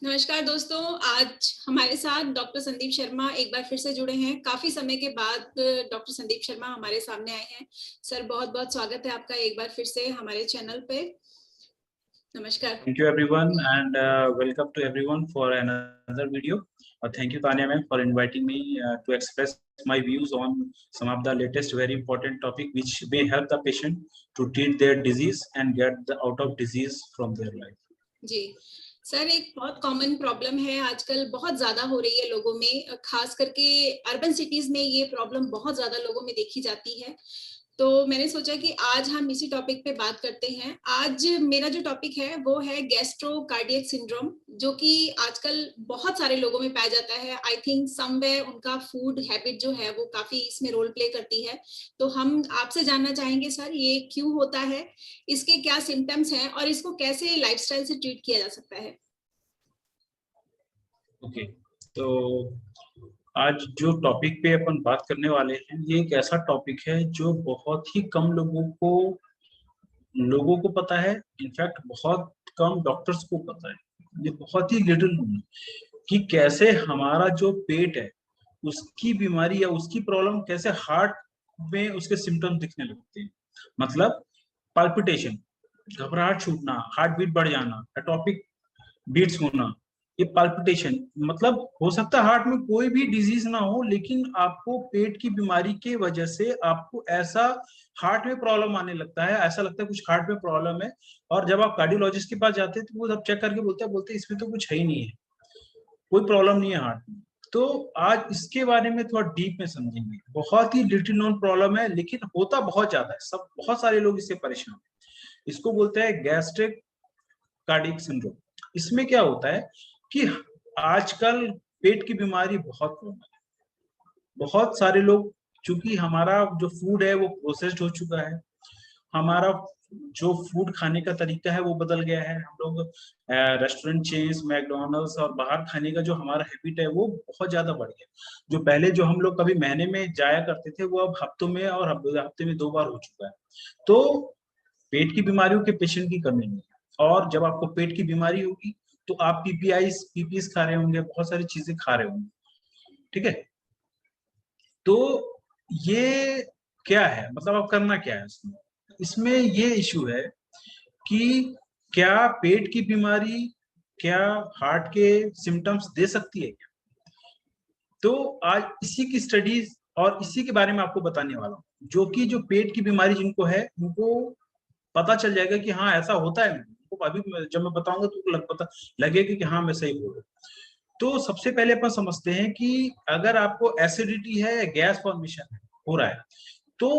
नमस्कार दोस्तों, आज हमारे साथ डॉक्टर संदीप शर्मा एक बार फिर से जुड़े हैं। काफी समय के बाद डॉक्टर संदीप शर्मा हमारे सामने आए हैं। सर, बहुत बहुत स्वागत है आपका एक बार फिर से हमारे चैनल पे। नमस्कार। Thank you everyone and welcome to everyone for another video. Thank you Tanya ma'am for inviting me to express my views on some of the latest very important topic which may help the patient to treat their disease and get the out of disease from their life. जी sir, एक बहुत common problem है, आजकल बहुत ज्यादा हो रही है लोगों में, खास करके अर्बन सिटीज में ये प्रॉब्लम बहुत ज्यादा लोगों में देखी जाती है। तो मैंने सोचा कि आज हम इसी टॉपिक पे बात करते हैं। आज मेरा जो टॉपिक है वो है गैस्ट्रोकार्डियक सिंड्रोम, जो कि आजकल बहुत सारे लोगों में पाया जाता है। आई थिंक समवेयर उनका फूड हैबिट जो है वो काफी इसमें रोल प्ले करती है। तो हम आपसे जानना चाहेंगे सर, ये क्यों होता है, इसके क्या सिम्टम्स हैं और इसको कैसे लाइफस्टाइल से ट्रीट किया जा सकता है। ओके, तो आज जो टॉपिक पे अपन बात करने वाले हैं ये एक ऐसा टॉपिक है जो बहुत ही कम लोगों को पता है। इनफैक्ट बहुत कम डॉक्टर्स को पता है, ये बहुत ही लिटिल कि कैसे हमारा जो पेट है उसकी बीमारी या उसकी प्रॉब्लम कैसे हार्ट में उसके सिम्टम्स दिखने लगते हैं। मतलब पाल्पिटेशन, घबराहट छूटना, हार्ट बीट बढ़ जाना, एटोपिक बीट्स होना, ये पाल्पिटेशन मतलब हो सकता है हार्ट में कोई भी डिजीज ना हो, लेकिन आपको पेट की बीमारी के वजह से आपको ऐसा हार्ट में प्रॉब्लम आने लगता है, ऐसा लगता है कुछ हार्ट में प्रॉब्लम है। और जब आप कार्डियोलॉजिस्ट के पास जाते हैं तो वो सब चेक करके बोलते हैं इसमें तो कुछ है ही नहीं है, कोई प्रॉब्लम नहीं है हार्ट में। तो आज इसके बारे में थोड़ा डीप में समझेंगे। बहुत ही लिटिल नोन प्रॉब्लम है लेकिन होता बहुत ज्यादा है, सब बहुत सारे लोग इससे परेशान हैं। इसको बोलते हैं गैस्ट्रिक कार्डियक सिंड्रोम। इसमें क्या होता है कि आजकल पेट की बीमारी बहुत कॉमन है। बहुत सारे लोग, चूंकि हमारा जो फूड है वो प्रोसेस्ड हो चुका है, हमारा जो फूड खाने का तरीका है वो बदल गया है। हम लोग रेस्टोरेंट चेन्स, मैकडोनल्ड्स और बाहर खाने का जो हमारा हैबिट है वो बहुत ज्यादा बढ़ गया। जो पहले जो हम लोग कभी महीने में जाया करते थे वो अब हफ्तों में और हफ्ते में 2 बार हो चुका है। तो पेट की बीमारियों के पेशेंट की कमी नहीं है। और जब आपको पेट की बीमारी होगी तो आप पीपीस खा रहे होंगे, बहुत सारी चीजें खा रहे होंगे, ठीक है। तो ये क्या है, मतलब अब करना क्या है इसमें। इसमें ये इशू है कि क्या पेट की बीमारी क्या हार्ट के सिम्टम्स दे सकती है क्या। तो आज इसी की स्टडीज और इसी के बारे में आपको बताने वाला हूँ, जो पेट की बीमारी जिनको है उनको पता चल जाएगा कि हाँ ऐसा होता है। उनको अभी जब मैं बताऊंगा तो पता लगेगा कि हाँ मैं सही बोल रहा हूँ। तो सबसे पहले अपन समझते हैं कि अगर आपको एसिडिटी है या गैस फॉर्मेशन हो रहा है तो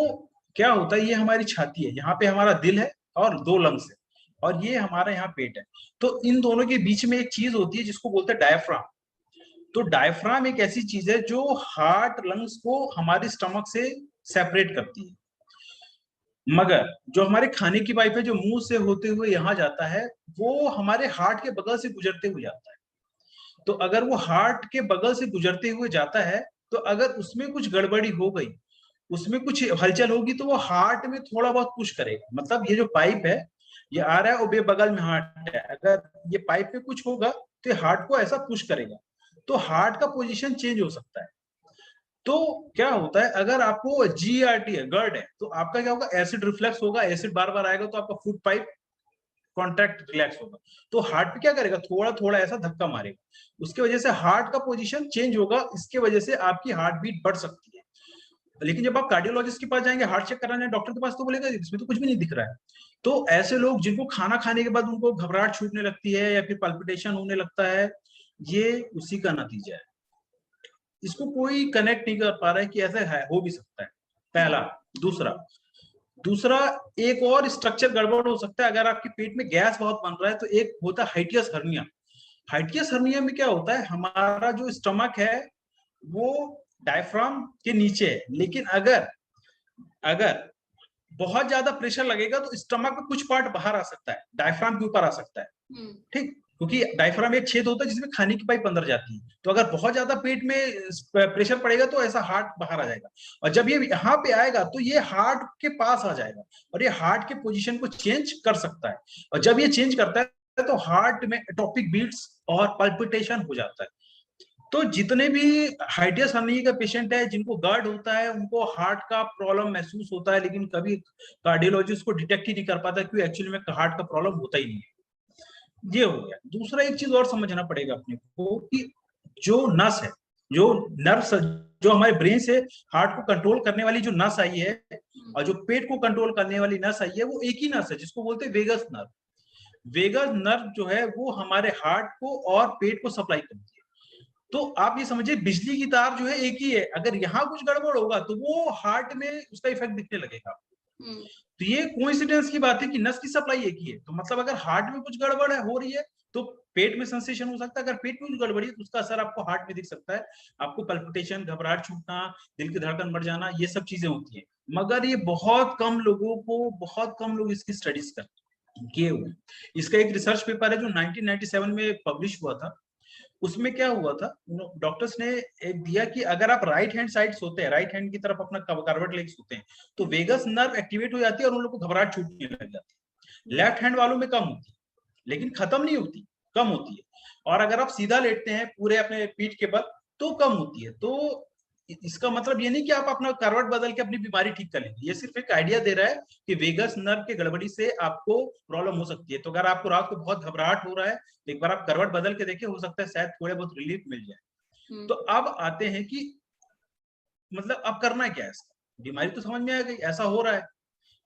क्या होता है। ये हमारी छाती है, यहाँ पे हमारा दिल है और 2 लंग्स है, और ये हमारा यहाँ पेट है। तो इन दोनों के बीच में एक चीज होती है जिसको बोलते हैं डायफ्राम। तो डायफ्राम एक ऐसी चीज है जो हार्ट लंग्स को हमारे स्टमक से सेपरेट करती है। मगर जो हमारे खाने की पाइप है जो मुंह से होते हुए यहाँ जाता है वो हमारे हार्ट के बगल से गुजरते हुए जाता है। तो अगर वो हार्ट के बगल से गुजरते हुए जाता है तो अगर उसमें कुछ गड़बड़ी हो गई, उसमें कुछ हलचल होगी तो वो हार्ट में थोड़ा बहुत पुश करेगा। मतलब ये जो पाइप है ये आ रहा है और बगल में हार्ट है, अगर ये पाइप में कुछ होगा तो ये हार्ट को ऐसा पुश करेगा, तो हार्ट का पोजीशन चेंज हो सकता है। तो क्या होता है अगर आपको जीआरटी है, गर्ड है, तो आपका क्या होगा, एसिड रिफ्लेक्स होगा। एसिड बार बार आएगा तो आपका फूड पाइप कॉन्ट्रैक्ट रिलैक्स होगा, तो हार्ट पे क्या करेगा, थोड़ा थोड़ा ऐसा धक्का मारेगा। उसके वजह से हार्ट का पोजीशन चेंज होगा, इसके वजह से आपकी हार्ट बीट बढ़ सकती है। लेकिन जब आप कार्डियोलॉजिस्ट के पास जाएंगे, हार्ट चेक कराने डॉक्टर के पास, तो बोलेगा इसमें तो कुछ भी नहीं दिख रहा है। तो ऐसे लोग जिनको खाना खाने के बाद उनको घबराहट छूटने लगती है या फिर पल्पिटेशन होने लगता है, ये उसी का नतीजा है। इसको कोई कनेक्ट नहीं कर पा रहा है कि ऐसा है, हो भी सकता है, पहला। दूसरा एक और स्ट्रक्चर गड़बड़ हो सकता है। अगर आपके पेट में गैस बहुत बन रहा है तो एक होता है हाइटियस हर्निया। हाइटियस हर्निया में क्या होता है, हमारा जो स्टमक है वो डायफ्राम के नीचे है, लेकिन अगर अगर बहुत ज्यादा प्रेशर लगेगा तो स्टमक में कुछ पार्ट बाहर आ सकता है, डायफ्राम के ऊपर आ सकता है, ठीक। क्योंकि डायफ्राम एक छेद होता है जिसमें खाने की पाइप अंदर जाती है। तो अगर बहुत ज्यादा पेट में प्रेशर पड़ेगा तो ऐसा हार्ट बाहर आ जाएगा, और जब ये यहाँ पे आएगा तो ये हार्ट के पास आ जाएगा और ये हार्ट के पोजीशन को चेंज कर सकता है। और जब ये चेंज करता है है तो हार्ट में एटोपिक बीट्स और पल्पिटेशन हो जाता है। तो जितने भी हाइटियस हर्निया का पेशेंट है जिनको गर्ड होता है उनको हार्ट का प्रॉब्लम महसूस होता है, लेकिन कभी कार्डियोलॉजिस्ट को डिटेक्ट ही नहीं कर पाता क्योंकि एक्चुअली में हार्ट का प्रॉब्लम होता ही नहीं है। ये हो गया। दूसरा एक चीज और समझना पड़ेगा अपने को कि जो नस है, जो नर्व्स, जो हमारे ब्रेन से हार्ट को कंट्रोल करने वाली जो नस आई है और जो पेट को कंट्रोल करने वाली नस आई है वो एक ही नस है जिसको बोलते हैं वेगस नर्व। वेगस नर्व जो है वो हमारे हार्ट को और पेट को सप्लाई करती है। तो आप ये समझिए बिजली की तार जो है एक ही है, अगर यहाँ कुछ गड़बड़ होगा तो वो हार्ट में उसका इफेक्ट दिखने लगेगा। तो ये कोइंसिडेंस की बात है कि नस की सप्लाई एक ही है, तो मतलब अगर हार्ट में कुछ गड़बड़ है हो रही है तो पेट में सेंसेशन हो सकता है, अगर पेट में कुछ गड़बड़ी है तो उसका असर आपको हार्ट में दिख सकता है, आपको पल्पिटेशन, घबराहट छूटना, दिल की धड़कन बढ़ जाना, ये सब चीजें होती है। मगर ये बहुत कम लोग इसकी स्टडीज किए हुए। इसका एक रिसर्च पेपर है जो 1997 में पब्लिश हुआ था। उसमें क्या हुआ था, डॉक्टर्स ने एक दिया कि अगर आप राइट हैंड साइड सोते हैं, राइट हैंड की तरफ अपना करवट लेके सोते हैं तो वेगस नर्व एक्टिवेट हो जाती है और उन लोगों को घबराहट छूटने लग जाती है। लेफ्ट हैंड वालों में कम होती है, लेकिन खत्म नहीं होती, कम होती है। और अगर आप सीधा लेटते हैं पूरे अपने पीठ के बल तो कम होती है। तो इसका मतलब ये नहीं कि आप अपना करवट बदल के अपनी बीमारी ठीक कर लेंगे, ये सिर्फ एक आइडिया दे रहा है कि वेगस नर्व के गड़बड़ी से आपको प्रॉब्लम हो सकती है। तो अगर आपको रात को बहुत घबराहट हो रहा है तो एक बार आप करवट बदल के देखिए, हो सकता है शायद थोड़े बहुत रिलीफ मिल जाए। तो अब आते हैं कि मतलब अब करना क्या है इसका, बीमारी तो समझ में आ गई, ऐसा हो रहा है,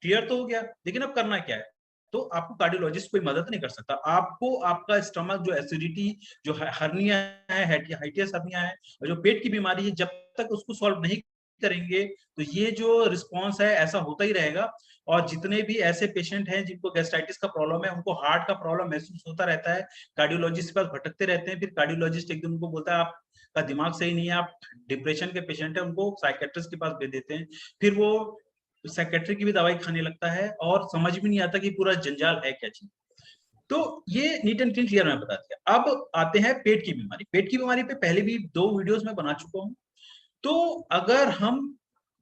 क्लियर तो हो गया, लेकिन अब करना क्या है। तो आपको कार्डियोलॉजिस्ट कोई मदद नहीं कर सकता, आपको आपका स्टमक जो एसिडिटी, जो हर्निया है, हाइटियस हर्निया है, और जो पेट की बीमारी है, जब तक उसको सॉल्व नहीं करेंगे तो ये जो रिस्पॉन्स है ऐसा होता ही रहेगा। और जितने भी ऐसे पेशेंट हैं जिनको गैस्ट्राइटिस का प्रॉब्लम है, उनको हार्ट का प्रॉब्लम महसूस होता रहता है, कार्डियोलॉजिस्ट के पास भटकते रहते हैं, फिर कार्डियोलॉजिस्ट एक दिन उनको बोलता है आपका दिमाग सही नहीं है, आप डिप्रेशन के पेशेंट है, उनको साइकेट्रिस्ट के पास भेज देते हैं। फिर वो सेक्रेटरी की भी दवाई खाने लगता है और समझ भी नहीं आता कि पूरा जंजाल है क्या चीज। तो ये नीट एंड क्लीन क्लियर मैं बता दिया। अब आते हैं पेट की बीमारी। पेट की बीमारी पे पहले भी 2 वीडियोस में बना चुका हूं। तो अगर हम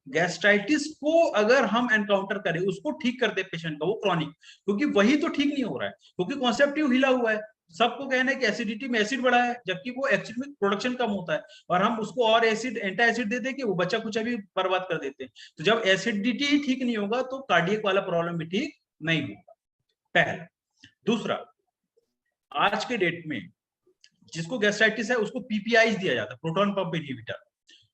गैस्ट्राइटिस को अगर हम एनकाउंटर करें, उसको ठीक कर दे पेशेंट का, वो क्रॉनिक, क्योंकि वही तो ठीक नहीं हो रहा है, क्योंकि कॉन्सेप्टिव हिला हुआ है। सबको कहना है कि एसिडिटी में एसिड बढ़ा है, जबकि वो एक्चुअली में प्रोडक्शन कम होता है, और हम उसको और एसिड, एंटा एसिड दे दे के वो बच्चा कुछ अभी बर्बाद कर देते हैं। तो जब एसिडिटी ही ठीक नहीं होगा तो कार्डियक वाला प्रॉब्लम भी ठीक नहीं होगा, पहला। दूसरा, आज के डेट में जिसको गैस्ट्राइटिस है उसको पीपीआई दिया जाता है, प्रोटॉन पंप इनहिबिटर।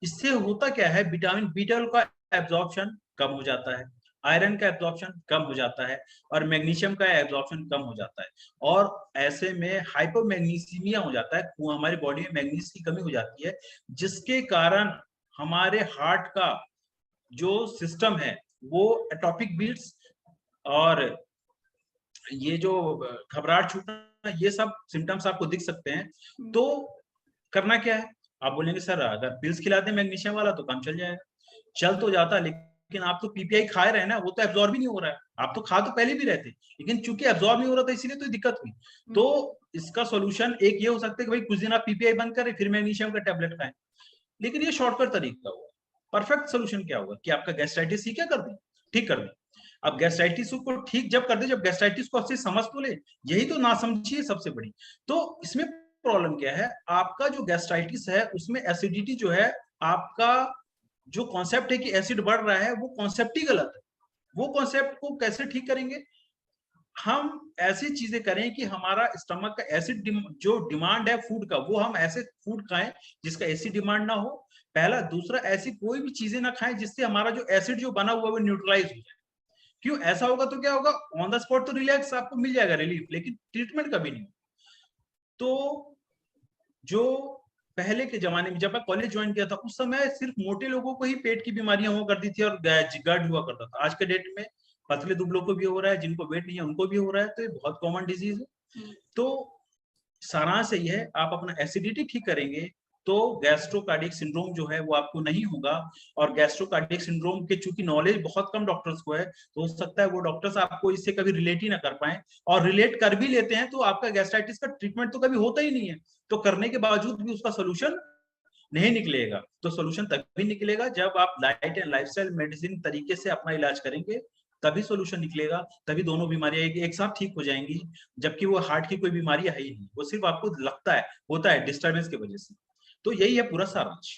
इससे होता क्या है, विटामिन बी12 का एब्जॉर्प्शन कम हो जाता है, आयरन का एब्जॉर्प्शन कम हो जाता है, और मैग्नीशियम का एब्जॉर्प्शन कम हो जाता है। और ऐसे में हाइपोमैग्नीसीमिया हो जाता है, हमारी बॉडी में मैग्नीज की कमी हो जाती है, जिसके कारण हमारे हार्ट का जो सिस्टम है वो एटोपिक बीट्स और ये जो घबराहट छूटना, ये सब सिम्टम्स आपको दिख सकते हैं। तो करना क्या है, आप बोलेंगे सर अगर पिल्स खिलाते हैं मैग्नीशियम वाला तो काम चल जाएगा। चल तो जाता, लेकिन आप तो पीपीआई खा रहे हैं ना, वो तो एब्जॉर्ब ही नहीं हो रहा है। आप तो खा तो पहले भी रहे थे, लेकिन चूंकि एब्जॉर्ब नहीं हो रहा था इसीलिए तो दिक्कत हुई। तो इसका सोल्यूशन एक ये हो सकता है कि भाई कुछ दिन आप पीपीआई बंद करें, फिर मैग्नीशियम का टेबलेट खाएं। लेकिन ये शॉर्टकट तरीका हुआ। परफेक्ट सोल्यूशन क्या होगा कि आपका गैस्ट्राइटिस ही क्या कर दें, ठीक कर दें। अब गैस्ट्राइटिस को ठीक जब कर दे जब गैस्ट्राइटिस को अच्छे समझ तो ले, यही तो नासमझी है सबसे बड़ी। तो इसमें प्रॉब्लम क्या है, आपका जो गैस्ट्राइटिस है उसमें एसिडिटी जो है, आपका जो कॉन्सेप्ट है कि एसिड बढ़ रहा है वो कॉन्सेप्ट ही गलत है। वो कॉन्सेप्ट को कैसे ठीक करेंगे, हम ऐसी चीजें करें कि हमारा स्टमक का एसिड जो डिमांड है फूड का, वो हम ऐसे फूड खाएं जिसका एसिड डिमांड ना हो, पहला। दूसरा, ऐसी कोई भी चीजें ना खाएं जिससे हमारा जो एसिड जो बना हुआ है वो न्यूट्रलाइज हो जाए। क्यों ऐसा होगा तो क्या होगा, ऑन द स्पॉट तो रिलैक्स आपको मिल जाएगा, रिलीफ, लेकिन ट्रीटमेंट कभी नहीं। तो जो पहले के जमाने में जब मैं कॉलेज ज्वाइन किया था उस समय सिर्फ मोटे लोगों को ही पेट की बीमारियां हुआ करती थी और गार्ड हुआ करता था। आज के डेट में पतले दुबलों को भी हो रहा है, जिनको वेट नहीं है उनको भी हो रहा है, तो ये बहुत कॉमन डिजीज है। तो सारांश यही है, आप अपना एसिडिटी ठीक करेंगे तो गैस्ट्रोकार्डिक सिंड्रोम जो है वो आपको नहीं होगा। और गैस्ट्रोकार्डिक सिंड्रोम के चूंकि नॉलेज बहुत कम डॉक्टर्स को है, तो हो सकता है वो डॉक्टर्स आपको इससे कभी रिलेट ही ना कर पाए, और रिलेट कर भी लेते हैं तो आपका गैस्ट्राइटिस का ट्रीटमेंट तो कभी होता ही नहीं है। तो करने के बावजूद भी उसका सोल्यूशन नहीं निकलेगा। तो सोल्यूशन तभी निकलेगा जब आप डाइट एंड लाइफस्टाइल मेडिसिन तरीके से अपना इलाज करेंगे, तभी सोल्यूशन निकलेगा, तभी दोनों बीमारियां एक साथ ठीक हो जाएंगी, जबकि वो हार्ट की कोई बीमारी है ही नहीं, वो सिर्फ आपको लगता है होता है डिस्टर्बेंस की वजह से। तो यही है पूरा सारांश।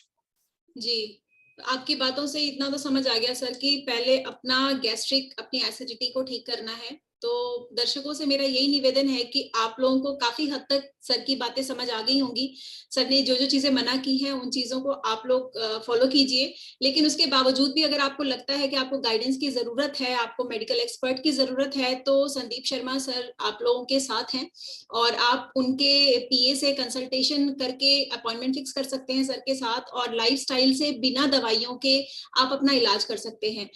जी, आपकी बातों से इतना तो समझ आ गया सर कि पहले अपना गैस्ट्रिक, अपनी एसिडिटी को ठीक करना है। तो दर्शकों से मेरा यही निवेदन है कि आप लोगों को काफी हद तक सर की बातें समझ आ गई होंगी। सर ने जो जो चीजें मना की हैं उन चीजों को आप लोग फॉलो कीजिए, लेकिन उसके बावजूद भी अगर आपको लगता है कि आपको गाइडेंस की जरूरत है, आपको मेडिकल एक्सपर्ट की जरूरत है, तो संदीप शर्मा सर आप लोगों के साथ हैं और आप उनके पीए से कंसल्टेशन करके अपॉइंटमेंट फिक्स कर सकते हैं सर के साथ, और लाइफस्टाइल से बिना दवाइयों के आप अपना इलाज कर सकते हैं।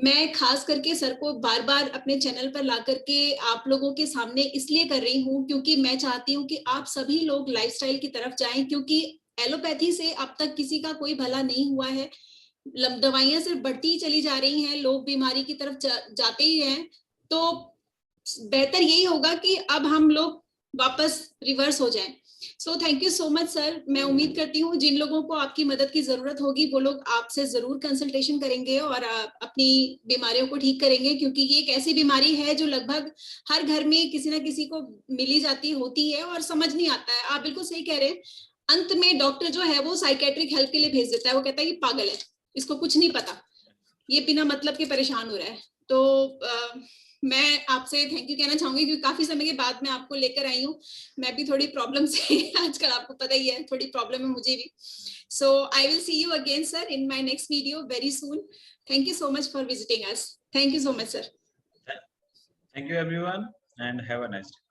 मैं खास करके सर को बार बार अपने चैनल पर ला करके आप लोगों के सामने इसलिए कर रही हूँ क्योंकि मैं चाहती हूँ कि आप सभी लोग लाइफस्टाइल की तरफ जाएं, क्योंकि एलोपैथी से अब तक किसी का कोई भला नहीं हुआ है। दवाइयां सिर्फ बढ़ती ही चली जा रही हैं, लोग बीमारी की तरफ जाते ही हैं। तो बेहतर यही होगा कि अब हम लोग वापस रिवर्स हो जाएं। So thank you so much sir. मैं उम्मीद करती हूँ जिन लोगों को आपकी मदद की जरूरत होगी वो लोग आपसे जरूर कंसल्टेशन करेंगे और अपनी बीमारियों को ठीक करेंगे, क्योंकि ये एक ऐसी बीमारी है जो लगभग हर घर में किसी ना किसी को मिली जाती होती है और समझ नहीं आता है। आप बिल्कुल सही कह रहे हैं। अंत में डॉक्टर जो है वो साइकेट्रिक हेल्प के लिए भेज देता है, वो कहता है कि पागल है, इसको कुछ नहीं पता, ये बिना मतलब के परेशान हो रहा है। तो मैं आपसे थैंक यू कहना चाहूंगी क्योंकि काफी समय के बाद मैं आपको लेकर आई हूँ। मैं भी थोड़ी प्रॉब्लम से आजकल आपको पता ही है थोड़ी प्रॉब्लम है मुझे भी। So I will see you again sir in my next video very soon. Thank you so much for visiting us. Thank you so much sir. Thank you everyone and have a nice day.